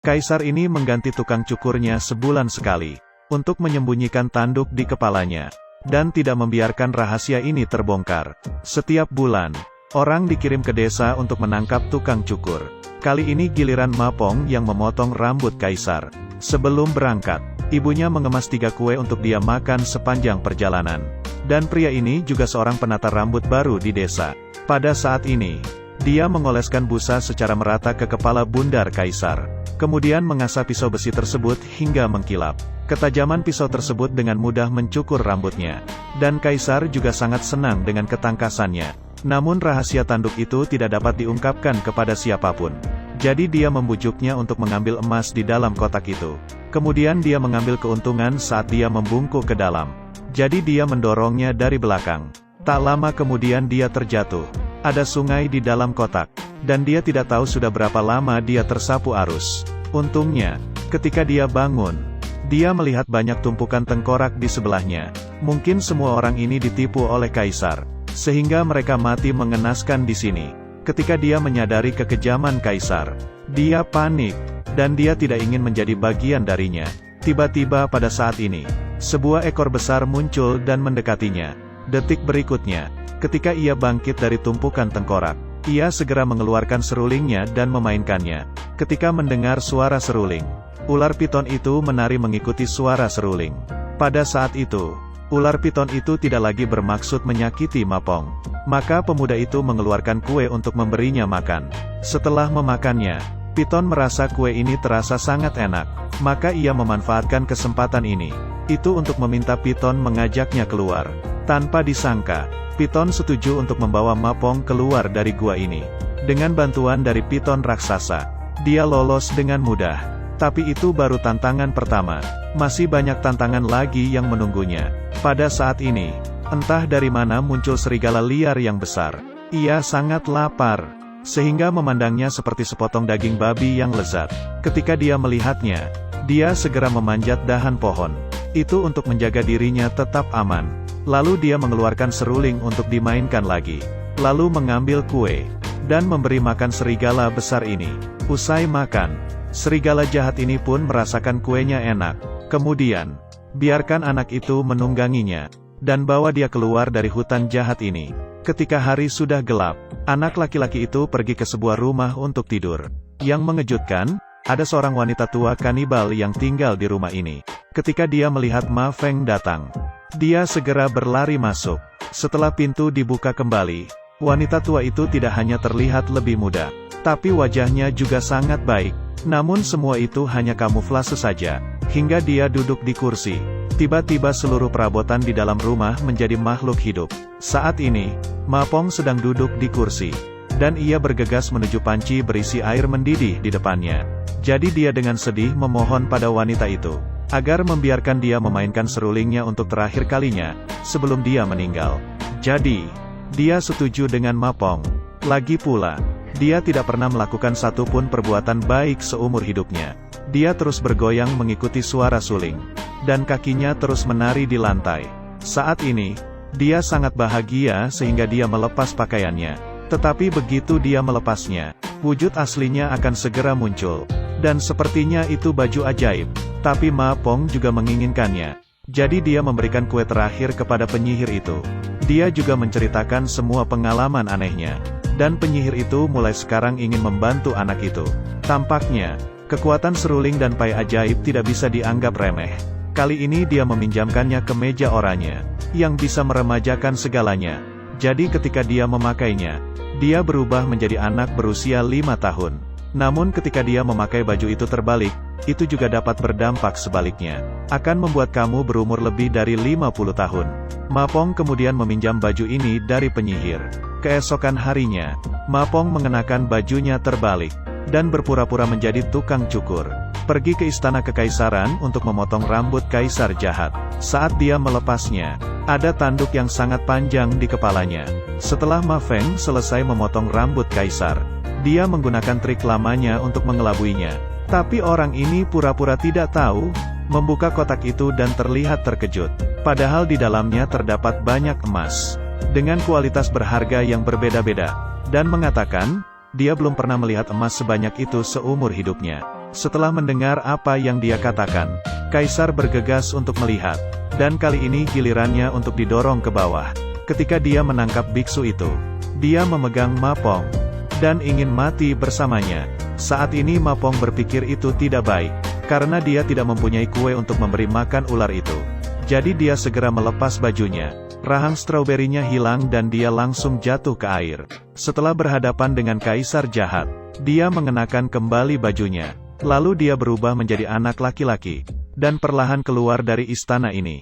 Kaisar ini mengganti tukang cukurnya sebulan sekali, untuk menyembunyikan tanduk di kepalanya, dan tidak membiarkan rahasia ini terbongkar. Setiap bulan, orang dikirim ke desa untuk menangkap tukang cukur. Kali ini giliran Ma Pong yang memotong rambut Kaisar. Sebelum berangkat, ibunya mengemas 3 kue untuk dia makan sepanjang perjalanan. Dan pria ini juga seorang penata rambut baru di desa. Pada saat ini, dia mengoleskan busa secara merata ke kepala bundar Kaisar. Kemudian mengasah pisau besi tersebut hingga mengkilap. Ketajaman pisau tersebut dengan mudah mencukur rambutnya. Dan Kaisar juga sangat senang dengan ketangkasannya. Namun rahasia tanduk itu tidak dapat diungkapkan kepada siapapun. Jadi dia membujuknya untuk mengambil emas di dalam kotak itu. Kemudian dia mengambil keuntungan saat dia membungkuk ke dalam. Jadi dia mendorongnya dari belakang. Tak lama kemudian dia terjatuh. Ada sungai di dalam kotak. Dan dia tidak tahu sudah berapa lama dia tersapu arus. Untungnya, ketika dia bangun, dia melihat banyak tumpukan tengkorak di sebelahnya. Mungkin semua orang ini ditipu oleh Kaisar, sehingga mereka mati mengenaskan di sini. Ketika dia menyadari kekejaman Kaisar, dia panik, dan dia tidak ingin menjadi bagian darinya. Tiba-tiba pada saat ini, sebuah ekor besar muncul dan mendekatinya. Detik berikutnya, ketika ia bangkit dari tumpukan tengkorak, ia segera mengeluarkan serulingnya dan memainkannya. Ketika mendengar suara seruling, ular piton itu menari mengikuti suara seruling. Pada saat itu, ular piton itu tidak lagi bermaksud menyakiti Ma Pong. Maka pemuda itu mengeluarkan kue untuk memberinya makan. Setelah memakannya, piton merasa kue ini terasa sangat enak. Maka ia memanfaatkan kesempatan ini. Itu untuk meminta piton mengajaknya keluar. Tanpa disangka, piton setuju untuk membawa Ma Pong keluar dari gua ini. Dengan bantuan dari piton raksasa, dia lolos dengan mudah. Tapi itu baru tantangan pertama. Masih banyak tantangan lagi yang menunggunya. Pada saat ini, entah dari mana muncul serigala liar yang besar. Ia sangat lapar, sehingga memandangnya seperti sepotong daging babi yang lezat. Ketika dia melihatnya, dia segera memanjat dahan pohon. Itu untuk menjaga dirinya tetap aman. Lalu dia mengeluarkan seruling untuk dimainkan lagi. Lalu mengambil kue, dan memberi makan serigala besar ini. Usai makan, serigala jahat ini pun merasakan kuenya enak. Kemudian, biarkan anak itu menungganginya, dan bawa dia keluar dari hutan jahat ini. Ketika hari sudah gelap, anak laki-laki itu pergi ke sebuah rumah untuk tidur. Yang mengejutkan, ada seorang wanita tua kanibal yang tinggal di rumah ini. Ketika dia melihat Ma Feng datang, dia segera berlari masuk. Setelah pintu dibuka kembali, wanita tua itu tidak hanya terlihat lebih muda, tapi wajahnya juga sangat baik. Namun semua itu hanya kamuflase saja, hingga dia duduk di kursi. Tiba-tiba seluruh perabotan di dalam rumah menjadi makhluk hidup. Saat ini, Ma Pong sedang duduk di kursi, dan ia bergegas menuju panci berisi air mendidih di depannya. Jadi dia dengan sedih memohon pada wanita itu, agar membiarkan dia memainkan serulingnya untuk terakhir kalinya, sebelum dia meninggal. Jadi, dia setuju dengan Ma Pong. Lagi pula, dia tidak pernah melakukan satupun perbuatan baik seumur hidupnya. Dia terus bergoyang mengikuti suara suling, dan kakinya terus menari di lantai. Saat ini, dia sangat bahagia sehingga dia melepas pakaiannya. Tetapi begitu dia melepasnya, wujud aslinya akan segera muncul. Dan sepertinya itu baju ajaib. Tapi Ma Pong juga menginginkannya. Jadi dia memberikan kue terakhir kepada penyihir itu. Dia juga menceritakan semua pengalaman anehnya. Dan penyihir itu mulai sekarang ingin membantu anak itu. Tampaknya, kekuatan seruling dan pai ajaib tidak bisa dianggap remeh. Kali ini dia meminjamkannya ke meja oranye, yang bisa meremajakan segalanya. Jadi ketika dia memakainya, dia berubah menjadi anak berusia 5 tahun. Namun ketika dia memakai baju itu terbalik, itu juga dapat berdampak sebaliknya. Akan membuat kamu berumur lebih dari 50 tahun. Ma Pong kemudian meminjam baju ini dari penyihir. Keesokan harinya, Ma Pong mengenakan bajunya terbalik, dan berpura-pura menjadi tukang cukur. Pergi ke istana kekaisaran untuk memotong rambut kaisar jahat. Saat dia melepasnya, ada tanduk yang sangat panjang di kepalanya. Setelah Ma Feng selesai memotong rambut kaisar, dia menggunakan trik lamanya untuk mengelabuinya. Tapi orang ini pura-pura tidak tahu, membuka kotak itu dan terlihat terkejut. Padahal di dalamnya terdapat banyak emas, dengan kualitas berharga yang berbeda-beda, dan mengatakan, dia belum pernah melihat emas sebanyak itu seumur hidupnya. Setelah mendengar apa yang dia katakan, Kaisar bergegas untuk melihat, dan kali ini gilirannya untuk didorong ke bawah. Ketika dia menangkap biksu itu, dia memegang Mapong, dan ingin mati bersamanya. Saat ini Mapong berpikir itu tidak baik, karena dia tidak mempunyai kue untuk memberi makan ular itu. Jadi dia segera melepas bajunya. Rahang stroberinya hilang dan dia langsung jatuh ke air. Setelah berhadapan dengan kaisar jahat, dia mengenakan kembali bajunya. Lalu dia berubah menjadi anak laki-laki, dan perlahan keluar dari istana ini.